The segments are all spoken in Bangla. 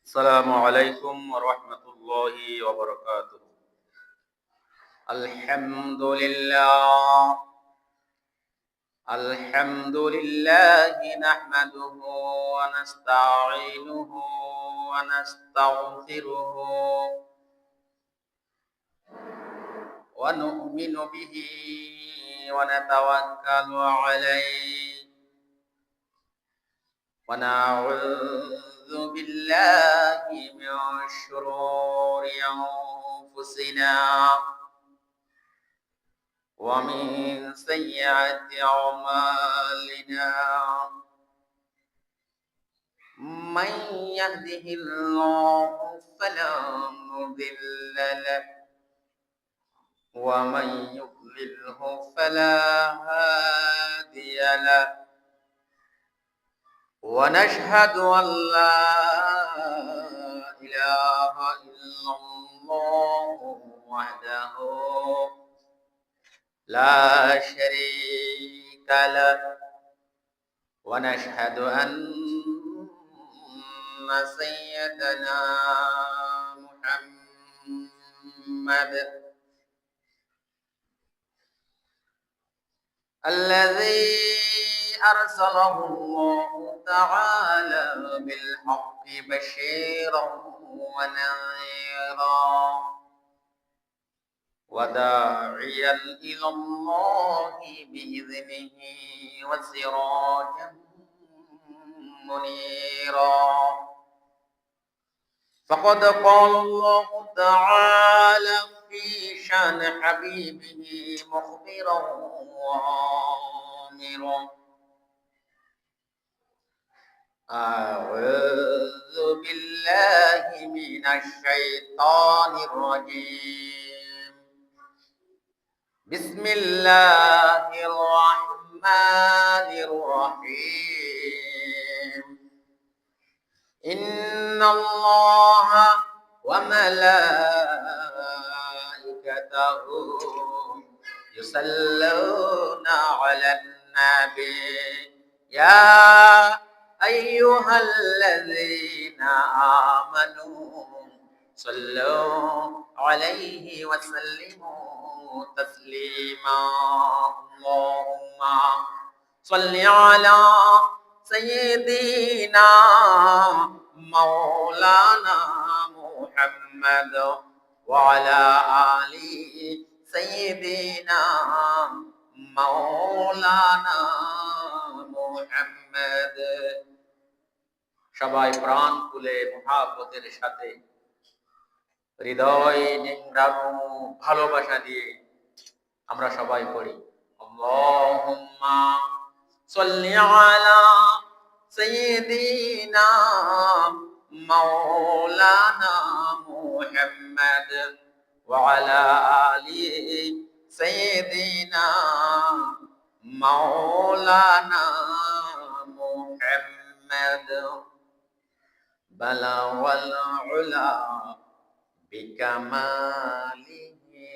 السلام عليكم ورحمة الله وبركاته. الحمد لله. الحمد لله نحمده ونستعينه ونستغفره ونؤمن به ونتوكل عليه ونعوذ بالله من شرور أنفسنا ومن سيئات أعمالنا. من يهده الله فلا مضل له ومن يضلله فلا هادي له. ونشهد أن لا إله إلا الله وحده لا شريك له. ونشهد أن سيدنا محمد الذي أرسله الله تعالى بالحق بشيرا ونذيرا وداعيا إلى الله بإذنه وسراجا منيرا. فقد قال الله تعالى في شان حبيبه مخبرا وآمرا: أعوذ بالله من الشيطان الرجيم. بسم الله الرحمن الرحيم. إن الله وملائكته يصلون على النبي يا أيها الذين آمنوا صلوا عليه وسلموا تسليما. اللهم صل على سيدنا مولانا محمد وعلى آل سيدنا مولانا محمد। সবাই প্রাণ খুলে মহাব্বতের সাথে হৃদয় নিংড়ানো ভালোবাসা দিয়ে আমরা সবাই পড়ি আল্লাহুম্মা সাল্লি আলা সাইয়্যিদিনা মাওলানা মুহাম্মদ ওয়া আলা আলি সাইয়্যিদিনা মাওলানা মুহাম্মদ। বালাওয়াল উলা বিকামালিহি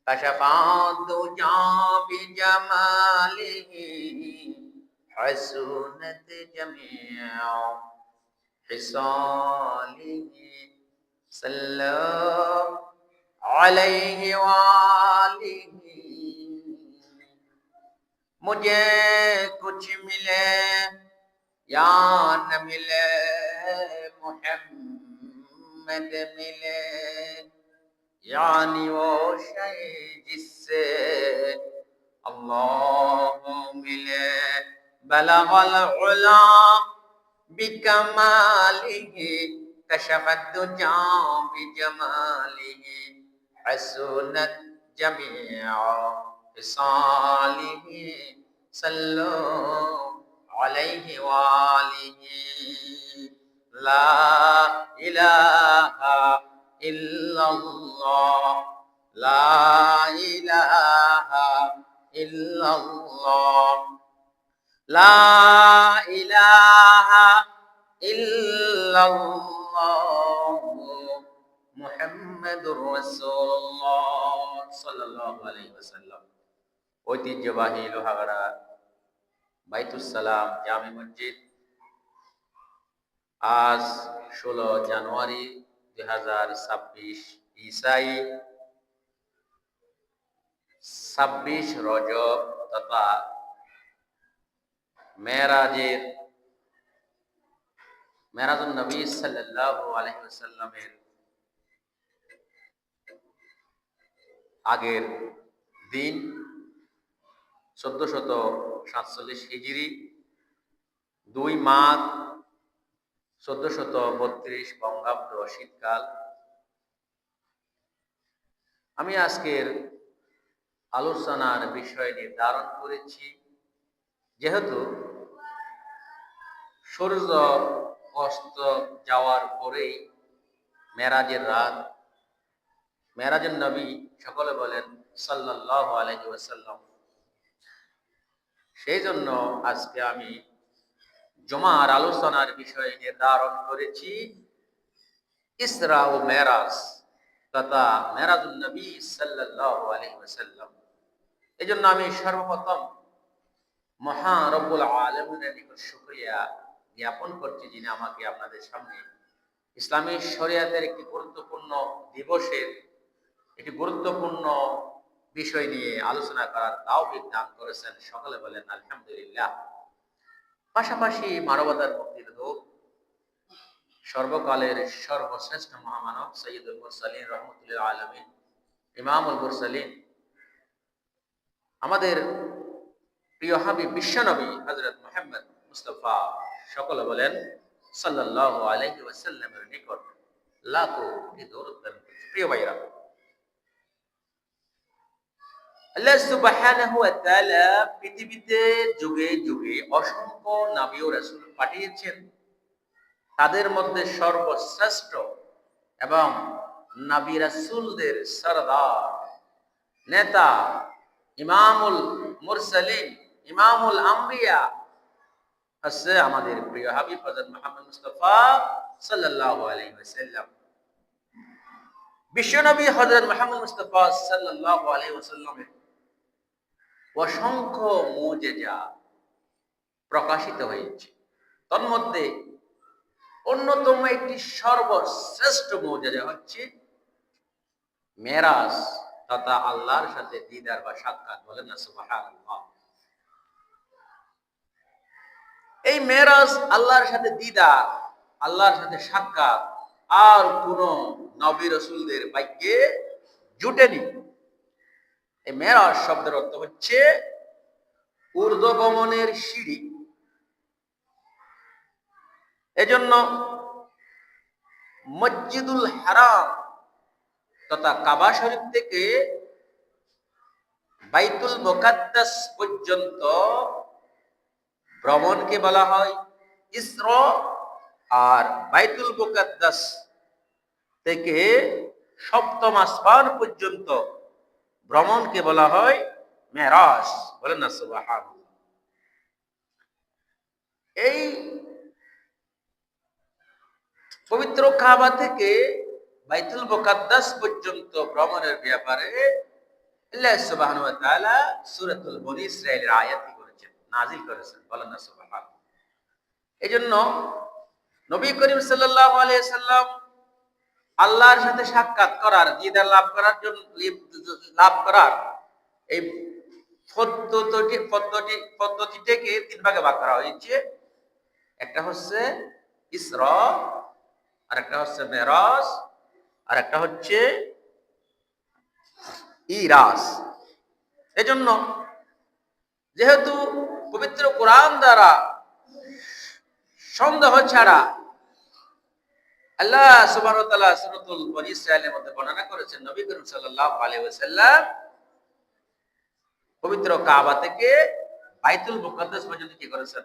কাশাফাত দুজা বিজামালিহি হাসুনাত জামিউ হিসালিহি সাল্লাল্লাহু আলাইহি ওয়া আলিহি। मुझे कुछ मिले या न मिले मोहम्मद मिले, यानी वो शय जिससे अल्लाह मिले। बलगल उला बिकमालिही कशफत दुजा बिजमालिही हसनत जमीअ हिसालिही सल्लु अलैहि वालिही। ला इलाहा इल्लल्लाह ला इलाहा इल्लल्लाह ला इलाहा इल्लल्लाह মুহাম্মাদুর রাসূলুল্লাহ সাল্লাল্লাহু আলাইহি ওয়াসাল্লাম। ঐতিহ্যবাহী লোহাগাড়া বাইতুস সালাম জামে মসজিদ আজ 16 জানুয়ারি 2026 ইসাই 26 রজব তথা মেরাজুন নবী সাল্লাল্লাহু আলাইহি ওয়াসাল্লামের আগের দিন 1447 হিজরি 2 মাঘ 1432 বঙ্গাব্দ শীতকাল। আমি আজকের আলোচনার বিষয় নির্ধারণ করেছি, যেহেতু সূর্য অস্ত যাওয়ার পরেই মেরাজের রাত, মেরাজুন নবী সকলে বলেন সাল্লাল্লাহু আলাইহি ওয়াসাল্লাম। সেই জন্য আজকে আমি জুমার আলোচনার বিষয় নির্ধারণ করেছি ইসরা ও মেরাজ তথা মেরাজুন নবী সাল্লাল্লাহু আলাইহি ওয়াসাল্লাম। এই জন্য আমি সর্বপ্রথম মহান রব্বুল আলামিনের নিকট শুকরিয়া জ্ঞাপন করছি, যিনি আমাকে আপনাদের সামনে ইসলামী শরিয়াতের একটি গুরুত্বপূর্ণ দিবসের একটি গুরুত্বপূর্ণ বিষয় নিয়ে আলোচনা করার তৌফিক দান করেছেন। সকলে বলেন আলহামদুলিল্লাহ। পাশাপাশি মানবতার মুক্তির দূত, সর্বকালের সর্বশ্রেষ্ঠ মহামানব সৈয়দুল মুরসালিন রহমতুল্লিল আলামিন, ইমামুল মুরসালিন, আমাদের প্রিয় হাবিব বিশ্বনবী হযরত মুহাম্মদ মুস্তাফা, সকলে বলেন সাল্লাল্লাহু আলাইহি ওয়াসাল্লামের নিকট লাখো কোটি দরুদ প্রেরণ করছি। প্রিয় ভাইরা, আল্লাহ সুবহানাহু ওয়া তাআলা পৃথিবীতে যুগে যুগে অসংখ্য নবী ও রাসূল পাঠিয়েছেন। তাদের মধ্যে সর্বশ্রেষ্ঠ এবং নবী রাসূলদের সরদার, নেতা, ইমামুল মুরসালিন, ইমামুল আম্বিয়া হচ্ছে আমাদের প্রিয় হাবিব হযরত মুহাম্মদ মুস্তাফা সাল্লাল্লাহু আলাইহি ওয়াসাল্লাম। বিশ্বনবী হযরত মুহাম্মদ মুস্তাফা সাল্লাল্লাহু আলাইহি ওয়াসাল্লামের অসংখ্য মুজিজা প্রকাশিত হয়েছে। তন্মধ্যে অন্যতম একটি সর্বশ্রেষ্ঠ মুজিজা হচ্ছে মেরাজ তথা আল্লাহর সাথে দিদার বা সাক্ষাৎ। বলেন না সুবহানাল্লাহ। এই মেরাজ, আল্লাহর সাথে দিদার, আল্লাহর সাথে সাক্ষাৎ আর কোন নবী রাসূলদের ভাগ্যে জুটেনি। এই মেরাজ শব্দের অর্থ হচ্ছে ঊর্ধ্বগমনের সিঁড়ি। এজন্য মসজিদুল হারাম তথা কাবা শরীফ থেকে বাইতুল মুকাদ্দাস পর্যন্ত ভ্রমণকে বলা হয় ইসরা, আর বাইতুল মুকাদ্দাস থেকে সপ্তম আসমান পর্যন্ত ভ্রমণকে বলা হয় মেরাজ। বলেন না সুবহানাল্লাহ। এই পবিত্র কাবা থেকে বাইতুল মুকাদ্দাস পর্যন্ত ভ্রমণের ব্যাপারে আল্লাহ সুবহানাহু ওয়া তাআলা সূরাতুল বনী ইসরাঈলের আয়াত করেছেন, নাযিল করেছেন। বলেন না সুবহানাল্লাহ। এজন্য নবী করিম সাল্লাল্লাহু আলাইহি সাল্লাম আল্লাহর সাথে সাক্ষাৎ করার, দিদার লাভ করার জন্য এই পদ্ধতিটাকে তিন ভাগে ভাগ করা হয়েছে। একটা হচ্ছে ইসরা, আর একটা হচ্ছে মেরাজ, আর একটা হচ্ছে ইরাজ। এজন্য যেহেতু পবিত্র কোরআন দ্বারা সন্দেহ ছাড়া আল্লাহ সুবহানাহু ওয়া তাআলা সূরাতুল বনী ইসরাঈলের মধ্যে বর্ণনা করেছেন, নবী করিম সাল্লাল্লাহু আলাইহি ওয়াসাল্লাম পবিত্র কাবা থেকে বাইতুল মুকাদ্দাস পর্যন্ত কি করেছেন?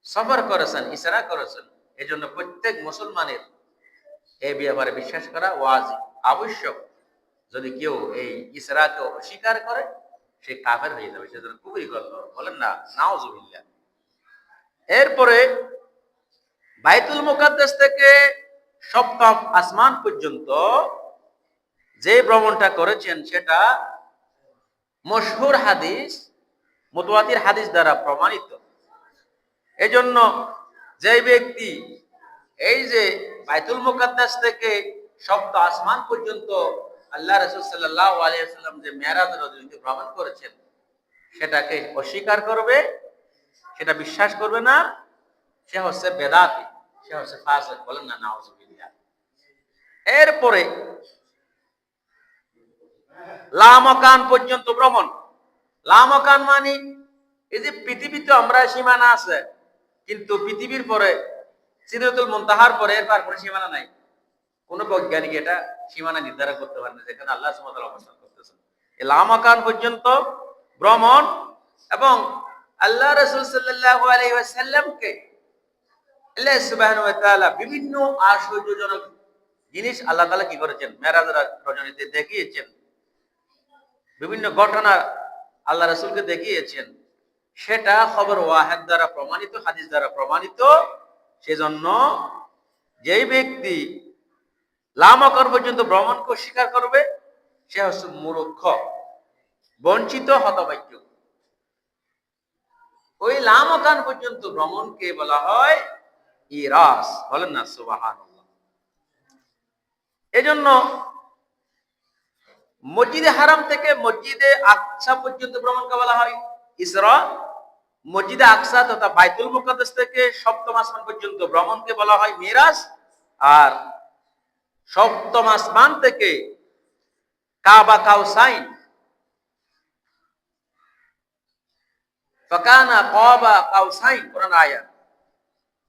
সফর করেছেন, ইসরা করেছেন। এজন্য প্রত্যেক মুসলমানের এই ব্যাপারে বিশ্বাস করা ওয়াজিব, আবশ্যক। যদি কেউ এই ইসরাকে অস্বীকার করে সে কাফের হয়ে যাবে, সেজন্য কুফরি করলো। বলেন না নাউজুবিল্লাহ। এরপরে বাইতুল মুকাদ্দাস থেকে সপ্তম আসমান পর্যন্ত যে ভ্রমণটা করেছেন সেটা মশহুর হাদিস, মুতাওয়াতির হাদিস দ্বারা প্রমাণিত। এজন্য যে ব্যক্তি এই যে বাইতুল মুকাদ্দাস থেকে সপ্ত আসমান পর্যন্ত আল্লাহ রাসূল সাল্লাল্লাহু আলাইহি ওয়াসাল্লাম যে মেরাজের রজনীতে ভ্রমণ করেছেন সেটাকে অস্বীকার করবে, সেটা বিশ্বাস করবে না, সে হচ্ছে বেদাতি, সে হচ্ছে ফাসিক। বলেন না নাউজুবিল্লাহ। এরপরে লামাকান পর্যন্ত ভ্রমণ। লামাকান মানে এই যে পৃথিবীতে আমরা সীমানা আছে, কিন্তু পৃথিবীর পরে সিদরাতুল মুনতাহার পরে তারপরে সীমানা নাই। কোন বৈজ্ঞানিক এটা সীমানা নির্ধারণ করতে পারে না যেখানে আল্লাহ সুবহানাহু ওয়া তাআলা অবস্থান করতেছেন। এই লামাকান পর্যন্ত ভ্রমণ এবং আল্লাহ রাসূল সাল্লাল্লাহু আলাইহি ওয়াসাল্লামকে আল্লাহ সুবহানাহু ওয়া তাআলা বিভিন্ন আশ্চর্যজনক জিনিস আল্লাহ তাআলা কি করেছেন মেরাজের রজনীতে দেখিয়েছেন, বিভিন্ন ঘটনা আল্লাহ রাসূলকে দেখিয়েছেন। সেটা খবর ওয়াহিদ দ্বারা প্রমাণিত, হাদিস দ্বারা প্রমাণিত। সেজন্য যেই ব্যক্তি লামাকান পর্যন্ত ভ্রমণকে অস্বীকার করবে সে হচ্ছে মূর্খ, বঞ্চিত, হতভাগ্য। ওই লামাকান পর্যন্ত ভ্রমণকে বলা হয় ইরাস। বলেন না সুবহানাল্লাহ। এজন্য মসজিদে হারাম থেকে মসজিদে আকসা পর্যন্ত ভ্রমণকে বলা হয় ইসরা। মসজিদে আকসা তথা বাইতুল মুকাদ্দাস থেকে সপ্তম আসমান পর্যন্ত ভ্রমণকে বলা হয় মিরাজ। আর সপ্তম আসমান থেকে কাবা কাউসাইন ফাকানা কাবা কাউসাইন কোরআন আয়াত।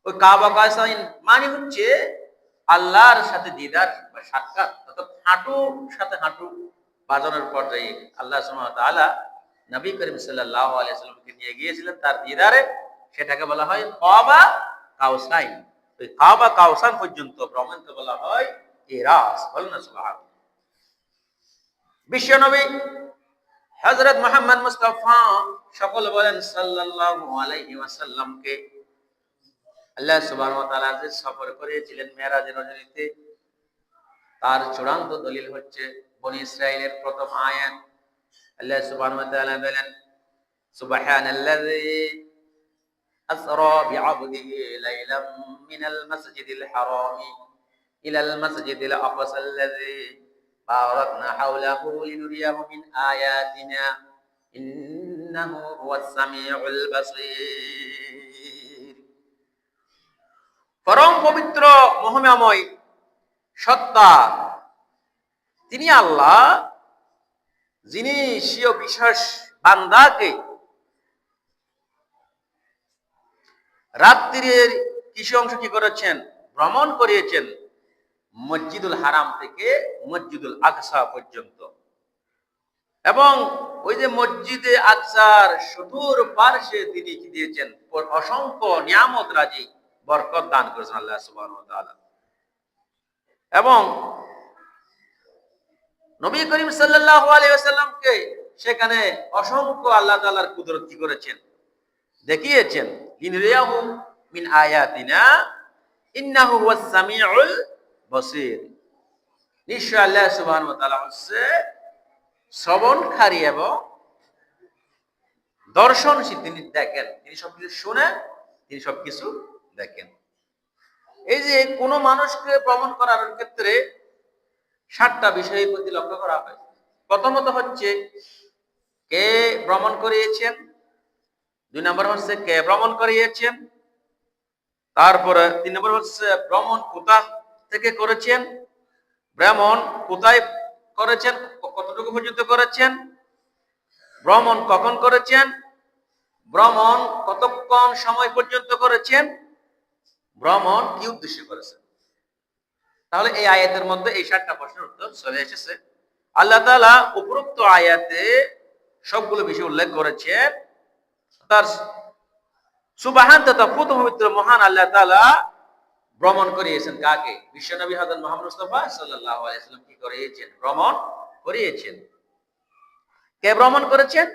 ওই কাবা কাউসাইন মানে হচ্ছে আল্লাহর সাথে দিদার বা সাক্ষাৎ, অর্থাৎ হাঁটুর সাথে হাঁটু বাজানোর পর্যায়ে আল্লাহ সুবহানাহু ওয়া তাআলা নবী করিম সাল্লাল্লাহু আলাইহি ওয়াসাল্লামকে নিয়ে গিয়েছিলেন তার দিদারে। সেটাকে বলা হয় কাবা কাউসাইন। ওই কাবা কাউসাইন পর্যন্ত ভ্রমণকে বলা হয় ইরাস। বলেন না সুবহানাল্লাহ। বিশ্ব নবী হযরত মুহাম্মদ মুস্তাফা সকল বলেন সাল্লাল্লাহু আলাইহি ওয়াসাল্লামকে আল্লাহ সুবহানাহু ওয়া তাআলা যে সফর করেছিলেন মেরাজের রজনীতে, তার চূড়ান্ত দলিল হচ্ছে বনী ইসরাইলের প্রথম আয়াত। আল্লাহ সুবহানাহু ওয়া তাআলা বলেন সুবহানাল্লাযী আসরা বিআবদিহি লাইলাম মিনাল মাসজিদিল হারামি ইলাল মাসজিদিল আকসাল্লাযী বারাকনা হাওলাহু লিনুরিয়াহু মিন আয়াতিনা ইন্নাহু হুয়াস সামিউল বাসীর। পরম পবিত্র মহিমাময় সত্তা তিনি আল্লাহ, যিনি স্বীয় বিশেষ বান্দাকে রাত্রির কিছু অংশ কি করেছেন ভ্রমণ করিয়েছেন মসজিদুল হারাম থেকে মসজিদুল আকসা পর্যন্ত। এবং ওই যে মসজিদে আকসার সুদূর পার্শ্বে তিনি কি দিয়েছেন অসংখ্য নিয়ামত রাজি বরকত দান করেছেন আল্লাহ সুবহানাহু ওয়া তাআলা। এবং নবী করিম সাল্লাল্লাহু আলাইহি ওয়াসাল্লামকে সেখানে অসংখ্য আল্লাহ তাআলার কুদরত কি করেছেন দেখিয়েছেন। লিনুরিয়াহু মিন আয়াতিনা ইন্নাহু হুয়াস সামিউল বাসীর। নিশ্চয় আল্লাহ সুবহানাহু ওয়া তাআলা হচ্ছে শ্রবণকারী এবং দর্শনশীল। তিনি দেখেন, তিনি সবকিছু শুনেন, তিনি সবকিছু দেখেন। এই যে কোন মানুষকে ভ্রমণ করার ক্ষেত্রে 7টা বিষয়ের প্রতি লক্ষ্য করা হয়। প্রথমত হচ্ছে কে ভ্রমণ করিয়েছেন, 2 নম্বর হচ্ছে কে ভ্রমণ করিয়েছেন, তারপরে 3 নম্বর হচ্ছে ভ্রমণ কোথা থেকে করেছেন, ভ্রমণ কোথায় করেছেন, কতটুকু পর্যন্ত করেছেন, ভ্রমণ কখন করেছেন, ভ্রমণ কতক্ষণ সময় পর্যন্ত করেছেন, ভ্রমণ কি উদ্দেশ্যে করেছেন। তাহলে এই আয়াতের মধ্যে এই 7টা প্রশ্নের উত্তর চলে এসেছে। আল্লাহ তাআলা উপরোক্ত আয়াতে সবগুলো বিষয় উল্লেখ করেছেন। তার সুবহান তথা পবিত্র মহান আল্লাহ তাআলা ভ্রমণ করিয়েছেন কাকে? বিশ্বনবী হযরত মুহাম্মদ মুস্তাফা সাল্লাল্লাহু আলাইহি ওয়াসাল্লাম কি করিয়েছেন? ভ্রমণ করিয়েছেন। কে ভ্রমণ করেছেন?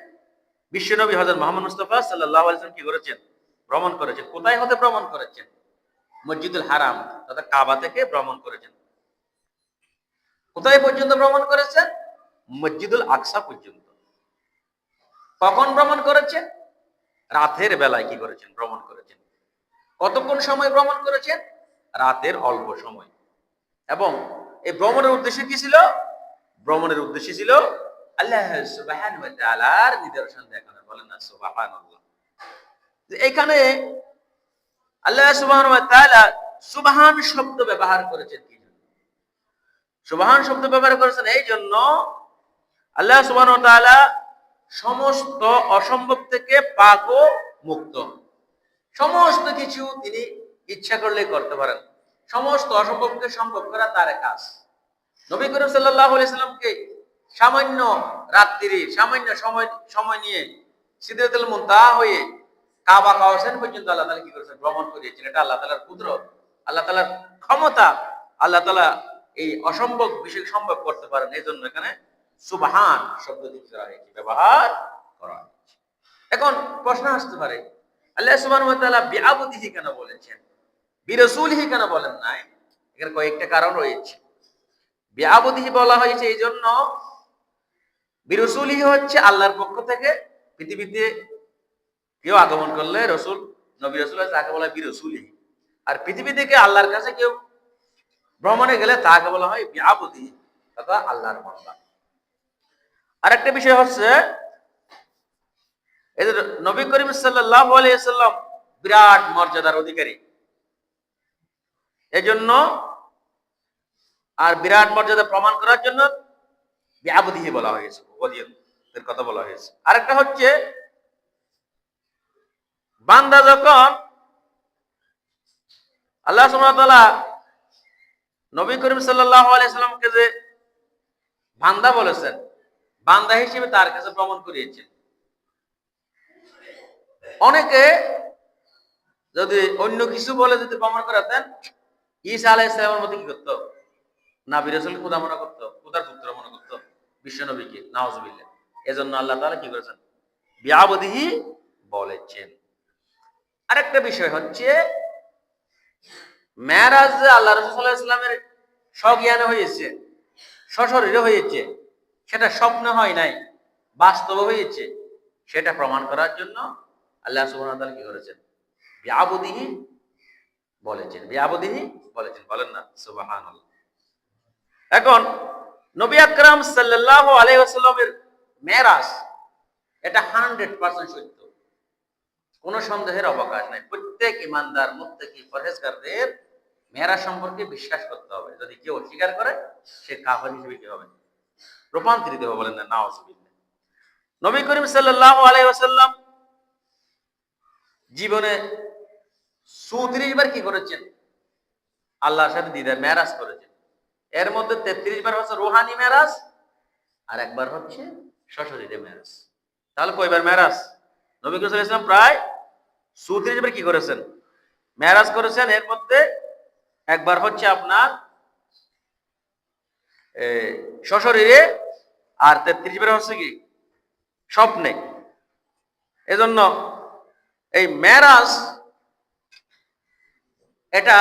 বিশ্বনবী হযরত মুহাম্মদ মুস্তাফা সাল্লাল্লাহু আলাইহি ওয়াসাল্লাম কি করেছেন? ভ্রমণ করেছেন। কোথায় হতে ভ্রমণ করেছেন? মসজিদুল হারাম তথা কাবা থেকে ভ্রমণ করেছেন। কোথায় পর্যন্ত ভ্রমণ করেছেন? মসজিদুল আকসা পর্যন্ত। কখন ভ্রমণ করেছেন? রাতের বেলায় কি করেছেন? ভ্রমণ করেছেন। কতক্ষণ সময় ভ্রমণ করেছেন? রাতের অল্প সময়। এবং এই ভ্রমণের উদ্দেশ্য কি ছিল? ভ্রমণের উদ্দেশ্য ছিল আল্লাহ সুবহানাহু ওয়া তাআলার নিদর্শন দেখানো। বলেন না সুবহানাল্লাহ। এখানে আল্লাহ সুবহানাহু ওয়া তাআলা সুবহান শব্দ ব্যবহার করেছেন কি জন্য? সুবহান শব্দ ব্যবহার করেছেন এই জন্য, আল্লাহ সুবহানাহু ওয়া তাআলা সমস্ত অসম্ভব থেকে পাক ও মুক্ত। সমস্ত কিছু তিনি ইচ্ছা করলে করতে পারেন। সমস্ত অসম্ভবকে সম্ভব করা তার কাজ। নবী করিম সাল্লাল্লাহু আলাইহি সাল্লামকে সামান্য রাত্রি, সামান্য সময় নিয়ে সিদরাতুল মুনতাহা হয়ে কাবা কাউসান পর্যন্ত আল্লাহ তাআলা কি করেছেন? ভ্রমণ করিয়েছেন। এটা আল্লাহ তাআলার কুদরত, আল্লাহ তাআলার ক্ষমতা। আল্লাহ তাআলা এই অসম্ভব বিষয় সম্ভব করতে পারেন। এই জন্য এখানে সুবহান শব্দটি ব্যবহার করা হয়েছে। এখন প্রশ্ন আসতে পারে, আল্লাহ সুবহানাহু ওয়া তাআলা বিআবদিহি কেন বলেছেন, বিরাসূলিহি কেন বলেন নাই? এর কয়েকটা কারণ রয়েছে। বিআবদিহি বলা হয়েছে এই জন্য, বিরাসূলিহি হচ্ছে আল্লাহর পক্ষ থেকে পৃথিবীতে কেউ আগমন করলে রসুল, নবী রাসূল তাকে বলা হয় বিরাসূলিহি। আর পৃথিবী থেকে আল্লাহর কাছে কেউ ভ্রমণে গেলে তাকে বলা হয় বিআবদিহি, তথা আল্লাহর বান্দা। আরেকটা বিষয় হচ্ছে, এদের নবী করিম সাল্লাল্লাহু আলাইহি ওয়াসাল্লাম বিরাট মর্যাদার অধিকারী। এজন্য আর বিরাট মর্যাদা প্রমাণ করার জন্য বিআবদিহি বলা হয়েছে, ওদের কথা বলা হয়েছে। আরেকটা হচ্ছে, বান্দা যখন আল্লাহ সুবহানাহু ওয়া তাআলা নবী করিম সাল্লাল্লাহু আলাইহি ওয়াসাল্লামকে যে বান্দা বলেছেন, বান্দা হিসেবে তার কাছে প্রমাণ করিয়েছেন। অনেকে যদি অন্য কিছু বলে যদি প্রমাণ করাতেন, ঈসা আলাইহিস সালামের মতো কি করতো? নবী রাসূল খোদা মনে করতো, খোদার পুত্র মনে করতো বিশ্ব নবীকে, নাউজুবিল্লাহ। এজন্য আল্লাহ তাআলা কি করেছেন? বিআবদিহি বলেছেন। আরেকটা বিষয় হচ্ছে, মেরাজ আল্লাহ রাসূল সাল্লাল্লাহু আলাইহি ওয়াসাল্লামের স্বজ্ঞানে হয়েছে, সশরীরে হয়েছে, সেটা স্বপ্ন হয় নাই, বাস্তব হয়েছে। সেটা প্রমাণ করার জন্য আল্লাহ সুবহানাহু ওয়া তাআলা কি করেছেন? বিআবদিহি বলেছেন, বিআবদিহি বলেছেন। বলেন না সুবহানাল্লাহ। এখন নবী আকরাম সাল্লাল্লাহু আলাইহি ওয়াসাল্লামের মেরাজ এটা 100% সত্য, কোনো সন্দেহের অবকাশ নাই। প্রত্যেক ইমানদার, মুত্তাকি, পরহেজগারদের মেরাজ সম্পর্কে বিশ্বাস করতে হবে। যদি কেউ অস্বীকার করে, সে কাফের হিসেবে কি হবে? রূপান্তরিত হবে। বলেন না নাউজুবিল্লাহ। নবী করিম সাল্লাল্লাহু আলাইহি ওয়াসাল্লাম জীবনে 34 বার কি করেছেন? আল্লাহর সাথে দিদার মেরাজ করেছেন। এর মধ্যে 33 বার হচ্ছে রূহানি মেরাজ, আর একবার হচ্ছে সশরীরে মেরাজ। তাহলে কয়বার মেরাজ? নবী করিম সাল্লাল্লাহু আলাইহি ওয়াসাল্লাম প্রায় 34 বার কি করেছেন? মেরাজ করেছেন। এর মধ্যে একবার হচ্ছে আপনার সশরীরে, আর 33 বার হচ্ছে কি স্বপ্নে। এজন্য এই মেরাজ এটা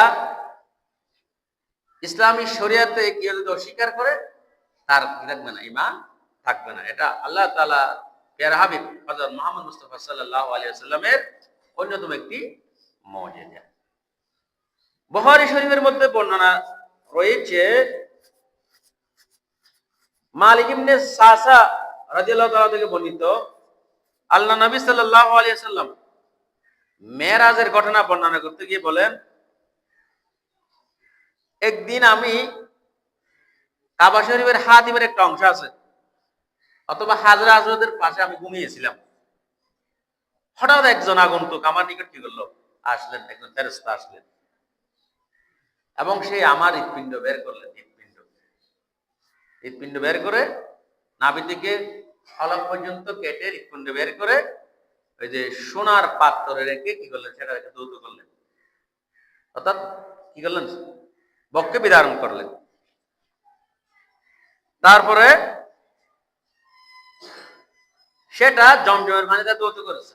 ইসলামী শরিয়াতে কেউ যদি অস্বীকার করে, তার কি থাকবে না? ঈমান থাকবে না। এটা আল্লাহ তাআলা প্যারা হাবিব হযরত মুহাম্মদ মুস্তাফা সাল্লাল্লাহু আলাইহি ওয়াসাল্লামের অন্যতম একটি মুজিজা। বুখারী শরীফের মধ্যে বর্ণনা রয়েছে, মালিক ইবনে সাসা রাদিয়াল্লাহু তাআলা থেকে বর্ণিত, আল্লাহ নবী সাল্লাল্লাহু আলাইহি ওয়াসাল্লাম মেরাজের ঘটনা বর্ণনা করতে গিয়ে বলেন, একদিন আমি কাবা শরীফের হাতিমের একটা অংশ আছে, অথবা হাজরা আসওয়াদের পাশে আমি ঘুমিয়েছিলাম। হঠাৎ একজন আগন্তুক আমার নিকট কি করলো? আসলেন, একজন ফেরেশতা আসলেন, এবং সে আমার হৃৎপিণ্ড বের করলেন। হৃৎপিণ্ড বের করে নাভি থেকে ফলক পর্যন্ত কেটে হৃৎপিণ্ড বের করে ওই যে সোনার পাত্রে রেখে কি করলেন? সেটা রেখে ধৌত করলেন, অর্থাৎ কি করলেন? বক্ষে বিধারণ করলেন। তারপরে সেটা জমজমের পানিতে ধৌত করেছে।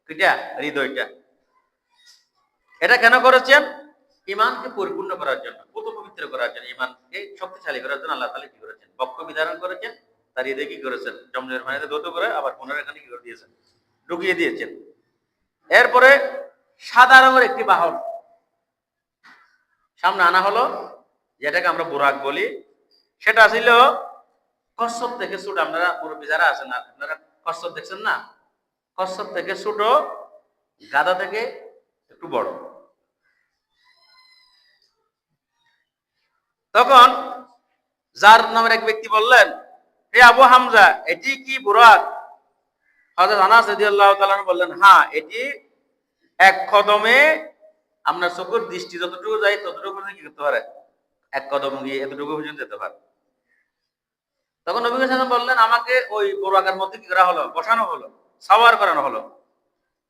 কিটা? হৃদয়টা। এটা কেন করেছেন? ঈমানকে পরিপূর্ণ করার জন্য, পুত পবিত্র করার জন্য, ঈমানকে শক্তিশালী করার জন্য আল্লাহ তাআলা কি করেছেন? বক্ষ বিধারণ করেছেন। তার হৃদয়ে কি করেছেন? জমজমের পানিতে ধৌত করে আবার পুনরায় এখানে কি করে দিয়েছেন? ঢুকিয়ে দিয়েছেন। এরপরে সাদা রঙের একটি বাহন সামনে আনা হলো, যেটাকে আমরা বুরাক বলি। সেটা ছিল কচ্ছপ থেকে ছোট। আপনারা মুরব্বী যারা আছেন, আপনারা কচ্ছপ দেখছেন না? কচ্ছপ থেকে ছোট, গাধা থেকে একটু বড়। তখন যার নামের এক ব্যক্তি বললেন, হে আবু হামজা, এটি কি বুরাক? হযরত আনাস রাদিয়াল্লাহু তাআলা বললেন, হ্যাঁ, এটি এক কদমে আপনার চোখের দৃষ্টি যতটুকু যায় ততটুকু কি করতে পারে, এক কদম গিয়ে এতটুকু পর্যন্ত যেতে পারে। তখন নবী সাল্লাল্লাহু আলাইহি ওয়াসাল্লাম বললেন, আমাকে ওই বুরাকের মধ্যে কি করা হলো, বসানো হলো, সাওয়ার করানো হলো।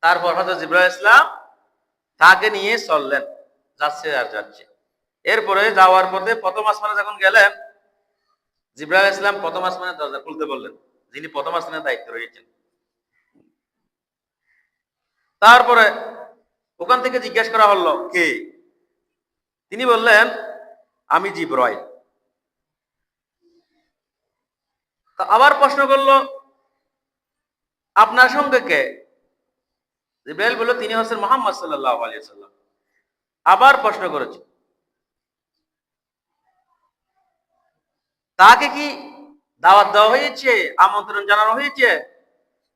তারপর হযরত জিবরাইল আলাইহিস সালাম তাকে নিয়ে চললেন, যাচ্ছে আর যাচ্ছে। এরপরে যাওয়ার পথে প্রথম আসমানে যখন গেলেন, জিবরাইল আলাইহিস সালাম প্রথম আসমানের দরজা খুলতে বললেন, যিনি প্রথম আসমানের দায়িত্ব রয়েছেন। তারপরে ওখান থেকে জিজ্ঞাসা করা হলো, কে? তিনি বললেন, আমি জিবরাইল। তা আবার প্রশ্ন করলো, আপনার সঙ্গে কে? জিবরাইল বলল, তিনি হচ্ছেন মুহাম্মদ সাল্লাল্লাহু আলাইহি ওয়াসাল্লাম। আবার প্রশ্ন করেছে, তাকে কি দাওয়াত দেওয়া হয়েছে, আমন্ত্রণ জানানো হয়েছে?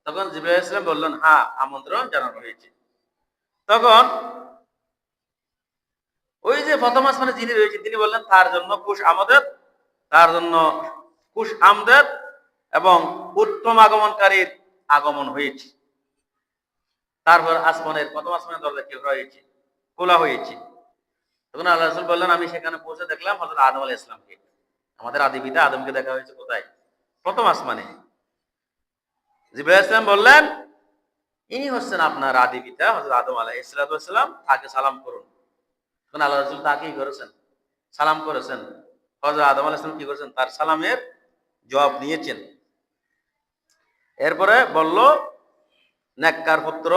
তখন জিবরাইল আলাইহিস সালাম বললেন, হ্যাঁ, আমন্ত্রণ জানানো হয়েছে। তখন ওই যে প্রথম আসমানে যিনি রয়েছে তিনি বললেন, তার জন্য খুশ আমাদের, তার জন্য খুশ আমদের এবং উত্তম আগমনকারীর আগমন হয়েছে। তারপর আসমানের প্রথম আসমানের দরজা কি হয়েছে, খোলা হয়েছে। তখন আল্লাহ রাসূল বললেন, আমি সেখানে পৌঁছে দেখলাম হযরত আদম আলাইহিস সালামকে, আমাদের আদি পিতা আদমকে দেখা হয়েছে। কোথায়? প্রথম আসমানে। জিবরাইল আলাইহিস সালাম বললেন, ইনি হচ্ছেন আপনার আদি পিতা হযরত আদম আলাইহিস সালাম, তাকে সালাম করুন। তখন আল্লাহ রাসূল তাকেই করেছেন, সালাম করেছেন। হযরত আদম আলাইহিস সালাম কি করেছেন, তার সালামের জবাব নিয়েছেন। এরপরে বলল, নেককার পুত্র,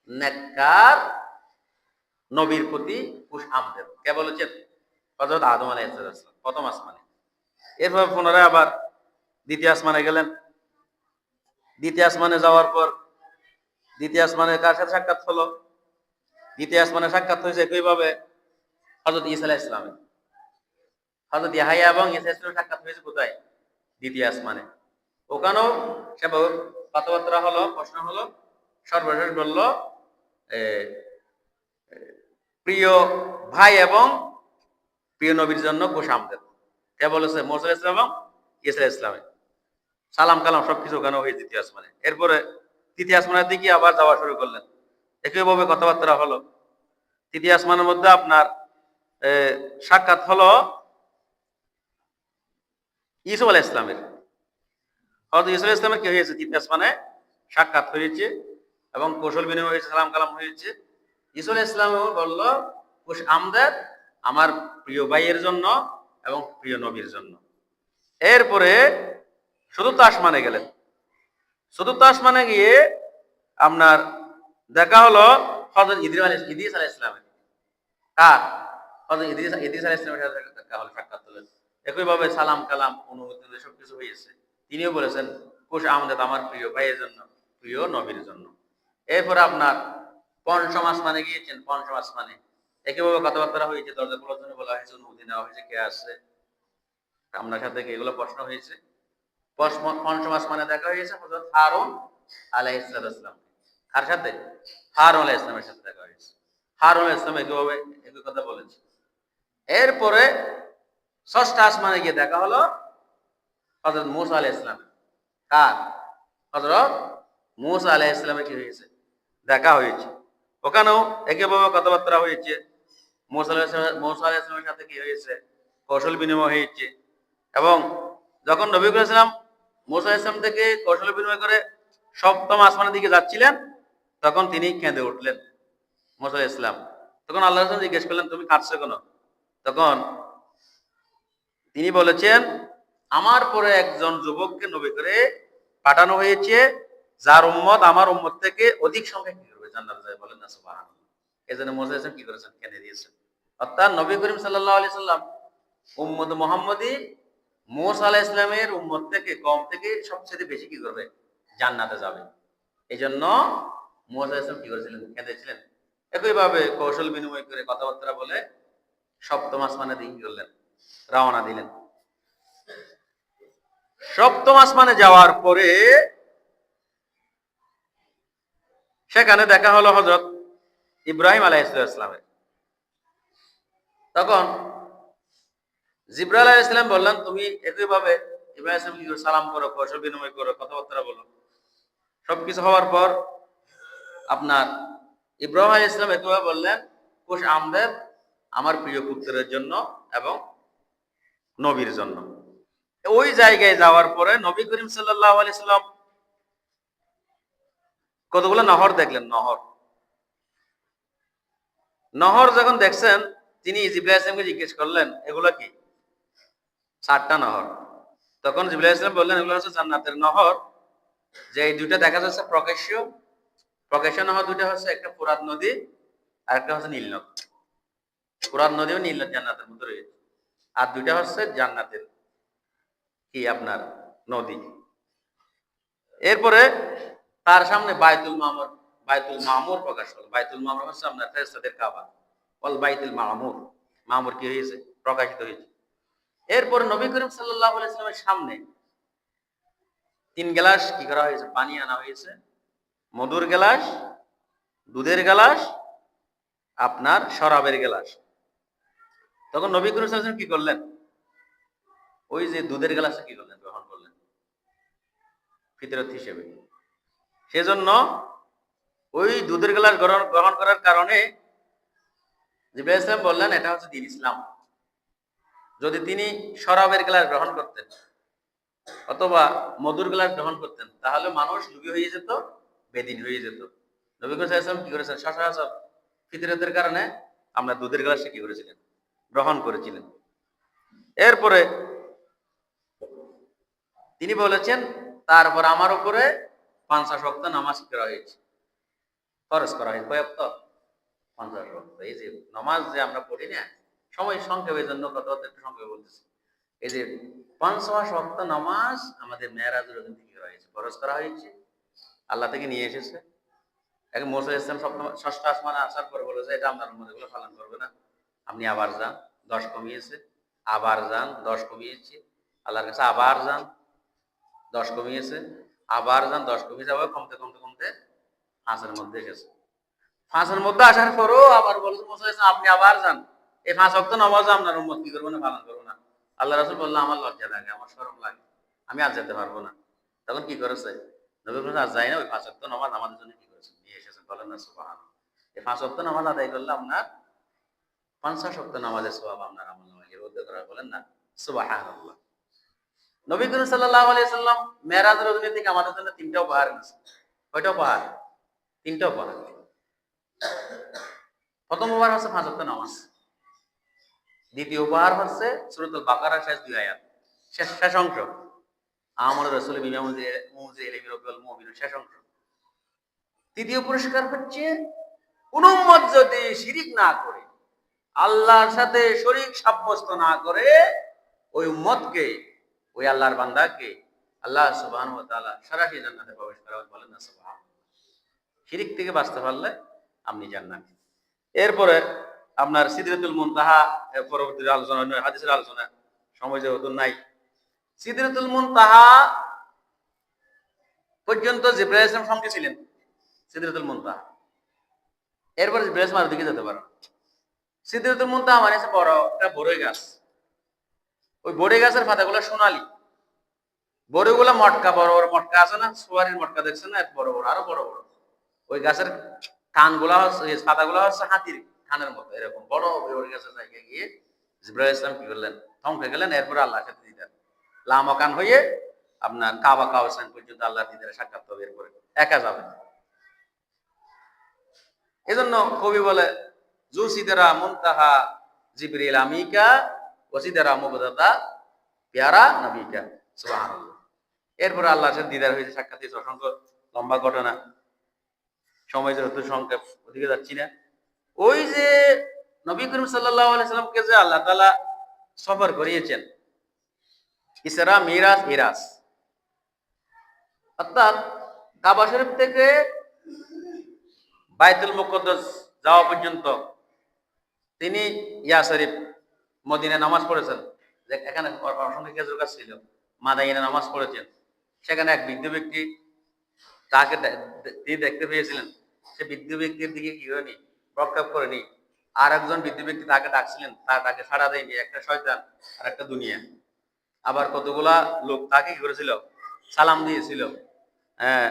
নেককার নবীর প্রতি খুশ আমদের। কে বলেছেন? হযরত আদম আলাইহিস সালাম, প্রথম আসমানে। এরপর পুনরায় আবার দ্বিতীয় আসমানে গেলেন। দ্বিতীয় আসমানে যাওয়ার পর দ্বিতীয় আসমানে কার সাথে সাক্ষাৎ হলো? দ্বিতীয় আসমানে সাক্ষাৎ হয়েছে একইভাবে হযরত ঈসা আলাইহিস সালামের। হযরত ইয়াহইয়া এবং ঈসা আলাইহিস সালামের সাক্ষাৎ হয়েছে কোথায়? দ্বিতীয় আসমানে। ওখানেও সেভাবে কথাবার্তা হলো, প্রশ্ন হলো। সর্বশেষ বলল, প্রিয় ভাই এবং প্রিয় নবীর জন্য খুশ আমদের। কে বলেছে? মুসা আলাইহিস সালাম এবং ঈসা আলাইহিস সালামের সালাম কালাম সবকিছু ওখানে হয়ে দ্বিতীয় আসমানে। এরপরে তৃতীয় আসমানের দিকে আবার যাওয়া শুরু করলেন, একইভাবে কথাবার্তা হলো। তৃতীয় আসমানের মধ্যে আপনার সাক্ষাৎ হলো ইউসুফ আলাইহিস সালামের। হযরত ইউসুফ আলাইহিস সালামের কি হয়েছে? তৃতীয় আসমানে সাক্ষাৎ হয়েছে এবং কৌশল বিনিময় হয়েছে, সালাম কালাম হয়েছে। ইউসুফ আলাইহিস সালাম বলল, খুশ আমদের আমার প্রিয় ভাইয়ের জন্য এবং প্রিয় নবীর জন্য। এরপরে চতুর্থ আসমানে গেলেন। চতুর্থ আসমানে গিয়ে আপনার দেখা হলো হযরত ইদ্রিস আলাইহিস সালামের। কার? হযরত ইদ্রিস আলাইহিস সালামের সাথে দেখা হলো, সাক্ষাৎ হলো। একইভাবে সালাম কালাম অনুমতি সবকিছু হয়েছে। তিনিও বলেছেন, খুশ আমদের আমার প্রিয় ভাইয়ের জন্য, প্রিয় নবীর জন্য। এরপর আপনার পঞ্চম আসমানে গিয়েছেন। পঞ্চম আসমানে একইভাবে কথাবার্তা হয়েছে, দরজা খোলার জন্য বলা হয়েছে, অনুমতি নেওয়া হয়েছে, কে আসছে আপনার সাথে, এগুলো প্রশ্ন হয়েছে। পঞ্চম আসমানে দেখা হয়েছে হযরত হারুন আলাইহিস সালাম। কার সাথে? হারুন আলাইহিস সালামের সাথে দেখা হয়েছে। হারুন আলাইহিস সালাম একইভাবে একই কথা বলেছে। এরপরে ষষ্ঠ আসমানে গিয়ে দেখা হলো হযরত মূসা আলাইহিস সালাম। কার? হযরত মূসা আলাইহিস সালামের কি হয়েছে? দেখা হয়েছে। ওখানেও একইভাবে কথাবার্তা হয়েছে। মূসা আলাইহিস সালামের সাথে কি হয়েছে? কৌশল বিনিময় হয়েছে। এবং যখন নবী করিম সাল্লাল্লাহু আলাইহি ওয়াসাল্লাম মূসা আলাইহিস সালাম থেকে কৌশল বিনিময় করে সপ্তম আসমানের দিকে যাচ্ছিলেন, তখন তিনি কেঁদে উঠলেন, মূসা আলাইহিস সালাম। তখন আল্লাহ রাসূল জিজ্ঞেস করলেন, তুমি কাঁদছো কেন? তখন তিনি বলেছেন, আমার পরে একজন যুবককে নবী করে পাঠানো হয়েছে, যার উম্মত আমার উম্মত থেকে অধিক সংখ্যা কি করবে, জান্নাতে যাবে। বলেন না সুবহানাল্লাহ। এজন্য মূসা আলাইহিস সালাম কি করেছেন? কেঁদে দিয়েছেন। অর্থাৎ নবী করিম সাল্লাল্লাহু আলাইহি সাল্লাম উম্মত মুহাম্মদী মূসা আলাইহিস সালামের উম্মত থেকে কম থেকে সবচেয়ে বেশি কি করবে? জান্নাতে যাবে। এজন্য মূসা আলাইহিস সালাম কি করেছিলেন? কেঁদেছিলেন। একইভাবে কৌশল বিনিময় করে কথাবার্তা বলে সপ্তম আসমানে দিন করলেন, রওনা দিলেন। সপ্তম আসমানে যাওয়ার পরে সেখানে দেখা হলো হযরত ইব্রাহিম আলাইহিস সালামের। তখন জিবরাইল আলাইহিস সালাম বললেন, তুমি একইভাবে ইব্রাহিম আলাইহিস সালামকে সালাম করো, কুশল বিনিময় করো, কথাবার্তা বলো। সবকিছু হওয়ার পর আপনার ইব্রাহিম আলাইহিস সালাম একইভাবে বললেন, খুশ আমদেদ আমার প্রিয় পুত্রের জন্য এবং নবীর জন্য। ওই জায়গায় যাওয়ার পরে নবী করিম সাল্লাল্লাহু আলাইহি সাল্লাম কতগুলো নহর দেখলেন। নহর নহর যখন দেখছেন, তিনি জিবরাইল আলাইহিস সালামকে জিজ্ঞেস করলেন, এগুলো কি? 7টা নহর। তখন জিবরাইল আলাইহিস সালাম বললেন, এগুলো হচ্ছে জান্নাতের নহর। যে এই দুইটা দেখা যাচ্ছে প্রকাশ্য নহর দুইটা হচ্ছে, একটা ফুরাত নদী আর একটা হচ্ছে নীল নদ। ফুরাত নদী ও নীল নদ জান্নাতের মধ্যে রয়েছে, আর দুইটা হচ্ছে জান্নাতের কি আপনার নদী। এরপরে তার সামনে বাইতুল মামুর প্রকাশ হলো। বাইতুল মামুর হচ্ছে আপনার ফেরেশতাদের কাবা। ওয়াল বাইতুল মামুর, মামুর কি হয়েছে? প্রকাশিত হয়েছে। এরপর নবী করিম সাল্লাল্লাহু আলাইহি ওয়াসাল্লামের সামনে 3 গ্লাস কি করা হয়েছে? পানি আনা হয়েছে। মধুর গ্লাস, দুধের গ্লাস, আপনার শরাবের গ্লাস। তখন নবী করিম সাল্লাল্লাহু আলাইহি ওয়াসাল্লাম কি করলেন? ওই যে দুধের গ্লাসটা কি করলেন? গ্রহণ করলেন ফিতরত হিসেবে। সেজন্য ওই দুধের গ্লাস গ্রহণ করার কারণে জিবরাইল আলাইহিস সালাম বললেন, এটা হচ্ছে দ্বীন ইসলাম। যদি তিনি শরাবের গ্লাস গ্রহণ করতেন অথবা মধুর গ্লাস গ্রহণ করতেন, তাহলে মানুষ লোভী হয়ে যেত, বেদিন হয়ে যেত। নবী করিম সাল্লাল্লাহু আলাইহি ওয়াসাল্লাম কি করেছেন? সচরাচর ফিতরতের কারণে আমরা দুধের গ্লাসে কি করেছিলেন? গ্রহণ করেছিলেন। এরপরে তিনি বলেছেন, তারপর আমার উপরে 50 ওয়াক্ত নামাজ করা হয়েছে, ফরজ করা হয়েছে। কয় ওয়াক্ত? 50 ওয়াক্ত। এই যে নামাজ যে আমরা পড়ি না, সময় সংক্ষেপের জন্য কথা একটু সংক্ষেপে বলতেছি। এই যে 50 ওয়াক্ত নামাজ আমাদের মেরাজের দিন থেকে করা হয়েছে, ফরজ করা হয়েছে, আল্লাহ থেকে নিয়ে এসেছে। এক মুসা আলাইহিস সালাম ষষ্ঠ আসমানে আসার পরে বলেছে, এটা আপনার উম্মত এগুলো পালন করবে না, আপনি আবার যান। 10 কমিয়েছে, আবার যান, 10 কমিয়েছে, আল্লাহর কাছে আবার যান, 10 কমিয়েছে, আবার যান, 10 কমিয়েছে, আবার কমতে কমতে কমতে 5-এর মধ্যে গেছে। 5-এর মধ্যে আসার পরও আবার বলছে মুসা আলাইহিস সালাম, আপনি আবার যান, এই 5 ওয়াক্ত নামাজ আপনার উম্মত কি করবে না? পালন করবে না। আল্লাহ রাসূল বলল, আমার লজ্জা লাগে, আমার শরম লাগে, আমি আজ যেতে পারবো না। তখন কি করেছে? নবী বলেন, আজ যাই না, ওই 5 ওয়াক্ত নামাজ আমাদের জন্য কি করেছেন? নিয়ে এসেছেন। বলেন না সুবহানাল্লাহ। এই 5 ওয়াক্ত নামাজ আদায় করলে আপনার 50 ওয়াক্ত নামাজের সওয়াব আপনার আমলনামায় উল্লেখ করা। বলেন না সুবহানাল্লাহ। নবী করিম সাল্লাল্লাহু আলাইহি সাল্লাম মেরাজের দিন থেকে আমাদের জন্য 3টা উপহার এনেছেন। কয়টা উপহার? 3টা উপহার। প্রথম উপহার হচ্ছে 5 ওয়াক্ত নামাজ। দ্বিতীয় উপহার হচ্ছে সূরাতুল বাকারার শেষ 2 আয়াত, শেষ অংশ, আমানুর রাসূল বিমা উনজিলা ইলাইহি রাব্বিল মুমিনুন, শেষ অংশ। তৃতীয় পুরস্কার হচ্ছে, কোন উম্মত যদি শিরিক না করে, আল্লাহর সাথে শরীক সাব্যস্ত না করে, ওই উম্মতকে, ওই আল্লাহর বান্দাকে আল্লাহ সুবহানাহু ওয়া তাআলা সরাসরি জান্নাতে প্রবেশ করাবেন। বলেন না সুবহানাল্লাহ। শিরিক থেকে বাঁচতে পারলে আপনি জান্নাতি। এরপরে আপনার সিদরাতুল মুনতাহা, পরবর্তী আলোচনা, হাদিসের আলোচনা সময় যেহেতু নাই, সিদরাতুল মুনতাহা পর্যন্ত জিবরাইল আলাইহিস সালাম সঙ্গে ছিলেন। সিদরাতুল মুনতাহা, এরপরে জিবরাইল আলাইহিস সালাম আর দিকে যেতে পারেন। সিদরাতুল মুনতাহা মানে হচ্ছে বড় একটা বড়ই গাছ। ওই বড়ই গাছের পাতাগুলো সোনালী, বড়গুলো মটকা, বড় বড় মটকা আছে না, সোয়ারির মটকা দেখছেন না, বড় বড়, আরো বড় বড়। ওই গাছের কানগুলা হচ্ছে, পাতাগুলো হচ্ছে হাতির কানের মতো, এরকম বড় বড় গাছের জায়গায় গিয়ে জিবরাইল আলাইহিস সালাম কি করলেন? থমকে গেলেন। এরপরে আল্লাহর সাথে দিদার, লামাকান হয়ে আপনার কাবা কাউসান পর্যন্ত আল্লাহর দিদারে সাক্ষাৎ হবে। এরপরে একা যাবেন। এজন্য কবি বলে, জু সিদরা মুনতাহা জিবরিল আমিকা ও সিদরা মুবতাদা প্যারা নবিকা। সুবহানাল্লাহ। এরপরে আল্লাহর সাথে দিদার হয়েছে, সাক্ষাৎ হয়েছে। অসংখ্য লম্বা ঘটনা, সময় যেহেতু সংক্ষেপ, ওদিকে যাচ্ছি না। ওই যে নবী করিম সাল্লাল্লাহু আলাইহি সাল্লামকে যে আল্লাহ তাআলা সফর করিয়েছেন, ইসরা মিরাজ ইরাজ, অর্থাৎ কাবা শরীফ থেকে বাইতুল মুকদ্দাস যাওয়া পর্যন্ত তিনি ইয়া শরীফ মদিনায় নামাজ পড়েছেন, যে এখানে অসংখ্য খেজুর গাছ ছিল, মাদাইনে নামাজ পড়েছেন, সেখানে এক বৃদ্ধ ব্যক্তি তাকে তিনি দেখতে পেয়েছিলেন, সে বৃদ্ধ ব্যক্তির দিকে কি করেনি, প্রক্ষেপ করেনি। আর একজন বৃদ্ধ ব্যক্তি তাকে ডাকছিলেন, তাকে সাড়া দেয়নি, একটা শয়তান আর একটা দুনিয়া। আবার কতগুলা লোক তাকে কি করেছিল, সালাম দিয়েছিল, হ্যাঁ,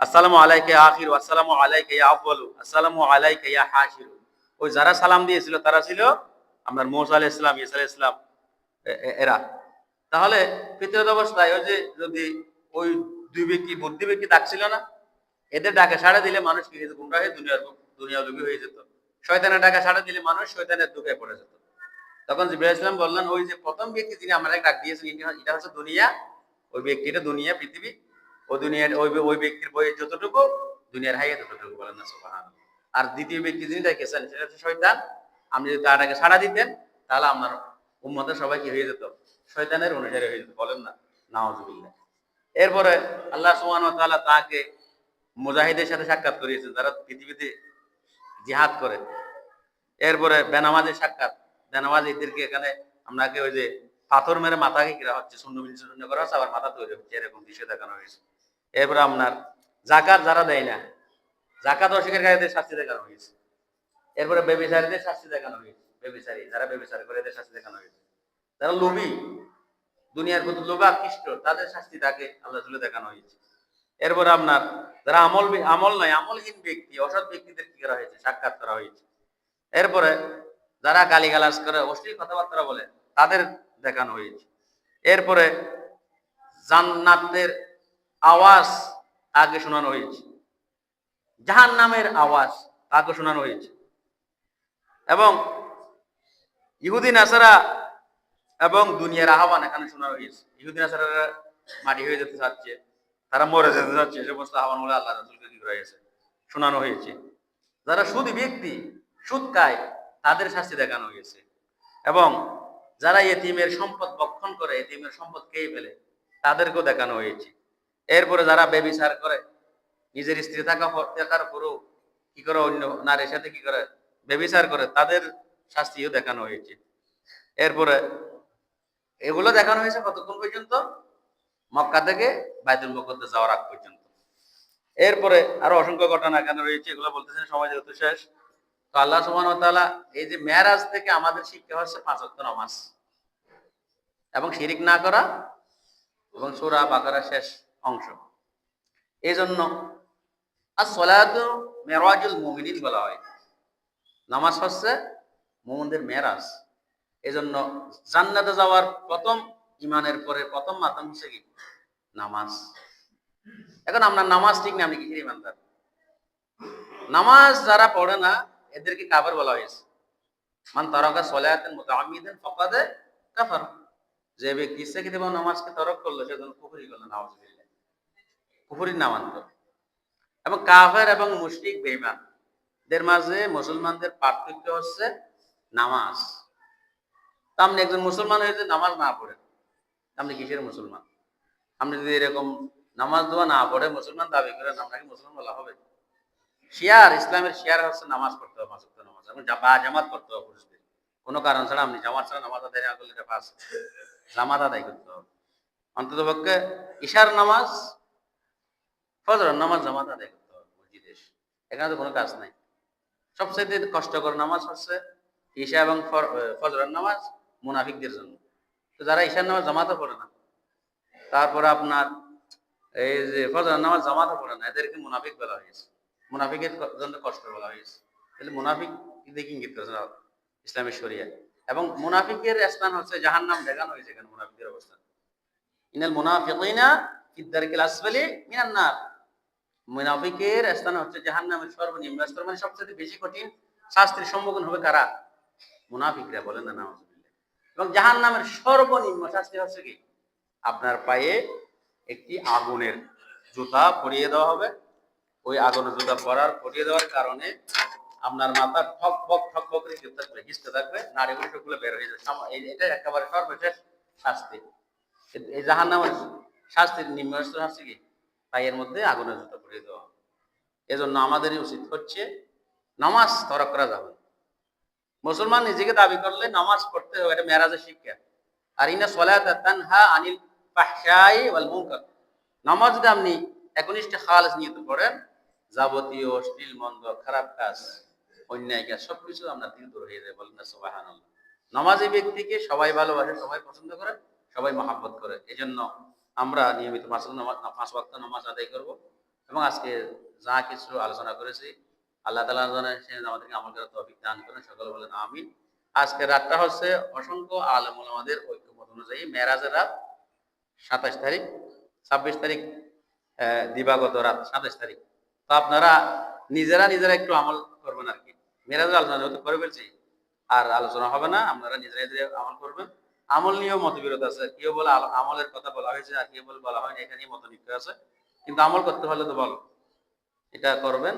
আসসালামু আলাইকা ইয়া আখির, আসসালামু আলাইকা ইয়া আউয়ালু, আসসালামু আলাইকা ইয়া হাশির। ওই যারা সালাম দিয়েছিল তারা ছিল আপনার মুসা আলাইহিস সালাম, ঈসা আলাইহিস সালাম, এরা। তাহলে ফিতরত অবস্থায় ওই যে যদি ওই দুই ব্যক্তি বুদ্ধি ব্যক্তি ডাকছিল না, এদের ডাকে সাড়া দিলে মানুষ কি হয়ে যেত, গুমরা হয়ে দুনিয়া লোভী হয়ে যেত। শয়তানের ডাকে সাড়া দিলে মানুষ শয়তানের দুঃখে পড়ে যেত। তখন জিবরাইল ইসলাম বললেন, ওই যে প্রথম ব্যক্তি যিনি আমাদের ডাক দিয়েছেন, এটা হচ্ছে দুনিয়া, ওই ব্যক্তিটা দুনিয়া পৃথিবী, ওই দুনিয়ার ওই ব্যক্তির বই যতটুকু, দুনিয়ার হাইয়া ততটুকু, বলেন না সুবহানাল্লাহ। আর দ্বিতীয় ব্যক্তি যিনি ডেকেছেন সেটা হচ্ছে শয়তান। আপনি যদি তার আগে সাড়া দিতেন তাহলে আপনার উম্মতের সবাই কি হয়ে যেত, শয়তানের অনুসারী হয়ে যেত, বলেন না নাউজুবিল্লাহ। এরপরে আল্লাহ সুবহানাহু ওয়া তাআলা তাকে মুজাহিদের সাথে সাক্ষাৎ করিয়েছেন, যারা পৃথিবীতে জিহাদ করে। এরপরে বেনামাজের সাক্ষাৎ, বেনামাজিদেরকে এখানে আপনাকে ওই যে পাথর মেরে মাথাকে কিরা হচ্ছে, শূন্য করা হচ্ছে, আবার মাথা তৈরি হচ্ছে, এরকম দৃশ্য দেখানো হয়েছে। এরপরে আপনার জাকাত যারা দেয় না, জাকাত অস্বীকারীদের শাস্তি দেখানো হয়েছে। এরপরে ব্যভিচারীদের শাস্তি দেখানো হয়েছে, ব্যভিচারী যারা ব্যভিচার করে এদের শাস্তি দেখানো হয়েছে। যারা লোভী, দুনিয়ার প্রতি লোভে আকৃষ্ট, তাদের শাস্তি তাকে আল্লাহ তুলে দেখানো হয়েছে। এরপরে আপনার যারা আমল নয়, আমলহীন ব্যক্তি, অসৎ ব্যক্তিদের কি করা হয়েছে, সাক্ষাৎ করা হয়েছে। এরপরে যারা গালিগালাজ করে, অশ্লীল কথাবার্তা বলে, তাদের দেখানো হয়েছে। এরপরে জান্নাতের আওয়াজ তাকে শোনানো হয়েছে, জাহান্নামের আওয়াজ তাকে শোনানো হয়েছে। এবং ইহুদি নাসারা এবং দুনিয়ার আহ্বান এখানে শোনানো হয়েছে। ইহুদি নাসারারা মাটি হয়ে যেতে চাচ্ছে, তারা মরে যেতে চাচ্ছে, সে সমস্ত আহ্বান বলে আল্লাহ রাসূলকে কি করা হয়েছে, শোনানো হয়েছে। যারা সুদী ব্যক্তি, সুদ খায়, তাদের শাস্তি দেখানো হয়েছে। এবং যারা এতিমের সম্পদ ভক্ষণ করে, এতিমের সম্পদ খেয়ে ফেলে, তাদেরকেও দেখানো হয়েছে। এরপরে যারা ব্যভিচার করে, নিজের স্ত্রী থাকার পরেও কি করে অন্য নারীর সাথে কি করে ব্যভিচার করে, তাদের শাস্তিও দেখানো হয়েছে। এরপরে এগুলো দেখানো হয়েছে কতক্ষণ পর্যন্ত, মক্কা থেকে বাইতুল মুকাদ্দাস যাওয়ার আগ পর্যন্ত। এরপরে আরো অসংখ্য ঘটনা এখানে রয়েছে, এগুলো বলতেছেন সময় যেহেতু শেষ। তো আল্লাহ সুবহানাহু ওয়া তাআলা এই যে মেরাজ থেকে আমাদের শিক্ষা হচ্ছে 5 ওয়াক্ত নামাজ এবং শিরিক না করা, এবং সূরা বাকারার শেষ অংশ। এই জন্য as-সালাতু মিরাজুল মুমিনিন বলা হয়, নামাজ হচ্ছে মুমিনদের মেরাজ। এই জন্য জান্নাতে যাওয়ার প্রথম, ইমানের পরে প্রথম মাধ্যম হচ্ছে কি, নামাজ। এখন আপনার নামাজ ঠিক না, আপনি কিসের ইমানদার? নামাজ যারা পড়ে না এদেরকে কাফের বলা হয়েছে। মান তারাকা সালাতান মুতাআম্মিদান ফাকাদ কাফার। যে ব্যক্তি ইচ্ছাকৃতভাবে নামাজকে তরক করলো সে যেন কুফরি করলো, নাউযুবিল্লাহ, কুফরির নামান্তর। এবং কাফের এবং মুশরিক বেঈমান দের মাঝে মুসলমানদের পার্থক্য হচ্ছে নামাজ। আপনি একজন মুসলমান হয়ে যদি নামাজ না পড়েন, আপনি কিসের মুসলমান? আপনি যদি এরকম নামাজ দোয়া না পড়ে মুসলমান দাবি করেন, আপনাকে মুসলমান বলা হবে? শিয়ার, ইসলামের শিয়ার হচ্ছে নামাজ পড়তে হবে, পাঁচ ওয়াক্ত নামাজ, এবং জামাত করতে হবে পুরুষদের। কোনো কারণ ছাড়া আপনি জামাত ছাড়া নামাজ আদায় না করলে এটা পাস, জামাত আদায় করতে হবে। অন্তত পক্ষে ঈশার নামাজ, ফজরের নামাজ জামাত আদায় করতে হবে মসজিদে। এখানে তো কোনো কাজ নাই। সবচেয়ে কষ্টকর নামাজ হচ্ছে ঈশা এবং ফজরের নামাজ মুনাফিকদের জন্য। তো যারা ঈশার নামাজ জামাতে পড়ে না, তারপরে আপনার এই যে ফজরের নামাজ জামাতে পড়ে না, এদেরকে মুনাফিক বলা হয়েছে, মুনাফিকের জন্য কষ্ট বলা হয়েছে। তাহলে মুনাফিক দেখে ইঙ্গিত করেছে ইসলামের শরিয়া। এবং মুনাফিকের স্থান হচ্ছে জাহান্নাম, দেখানো হয়েছে এখানে মুনাফিকের অবস্থান। ইনাল মুনাফিকিনা ফিদ দারকিল আসফালি মিনান নার। মুনাফিকের স্থান হচ্ছে জাহান্নামের সর্বনিম্ন স্তর, মানে সবচেয়ে বেশি কঠিন শাস্তির সম্মুখীন হবে কারা? মুনাফিকরা, বলেন না নাউযুবিল্লাহ। এবং জাহান্নামের সর্বনিম্ন শাস্তি হচ্ছে কি, আপনার পায়ে একটি আগুনের জুতা পরিয়ে দেওয়া হবে। ওই আগুনের জুতা পরিয়ে দেওয়ার কারণে আপনার মাথা ঠকবক করে হিসতে থাকবে, নাড়ি গুলো বের হয়ে যাবে। এটা একেবারে সর্বশেষ শাস্তি। এই জাহান্নামের শাস্তির নিম্ন শাস্তি কি, পায়ের মধ্যে আগুনের জুতা পরিয়ে দেওয়া। এজন্য আমাদেরই উচিত হচ্ছে নামাজ তরক করা যাবে, মুসলমান নিজেকে দাবি করলে নামাজ পড়তে হবে, এটা মেরাজের শিক্ষা। আর ইন্না সলাতা তানহা আনিল ফাহশাই ওয়াল মুনকার, নামাজ যদি আপনি একনিষ্ঠ খালেস নিয়ত করেন, যাবতীয় অশ্লীল মন্দ খারাপ কাজ অন্যায় কাজ সবকিছু আপনার দিন দূর হয়ে যায়। বলেন না সুবহানাল্লাহ। নামাজি ব্যক্তিকে সবাই ভালোবাসে, সবাই পছন্দ করে, সবাই মহাব্বত করে। এই জন্য আমরা নিয়মিত পাঁচ ওয়াক্ত নামাজ আদায় করব এবং আজকে যা কিছু আলোচনা করেছি আল্লাহ তাআলা আমাদেরকে আমল করার তৌফিক দান করেন। সকলে বলেন আমিন। আজকের রাতটা হচ্ছে অসংখ্য আলেম ওলামাদের ঐক্যমত অনুযায়ী মেরাজের রাত ২৭ তারিখ, ২৬ তারিখ দিবাগত রাত ২৭ তারিখ। তো আপনারা নিজেরা একটু আমল করবেন আর কি। মেরাজের আলোচনা যেহেতু করে ফেলছি আর আলোচনা হবে না, আপনারা নিজেরা আমল করবেন। আমল নিয়েও মতবিরোধ আছে, কেউ বলে আমলের কথা বলা হয়েছে আর কেউ বলে বলা হয়নি, এটা নিয়ে মতনিক্ষ আছে। কিন্তু আমল করতে হলে তো বলো, এটা করবেন,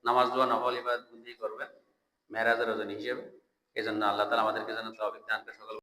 নামাজ দোয়া নফল ইবাদত করবেন মেরাজের রজনী হিসেবে। এই জন্য আল্লাহ তাআলা আমাদেরকে যেন তৌফিক দান করে। সকল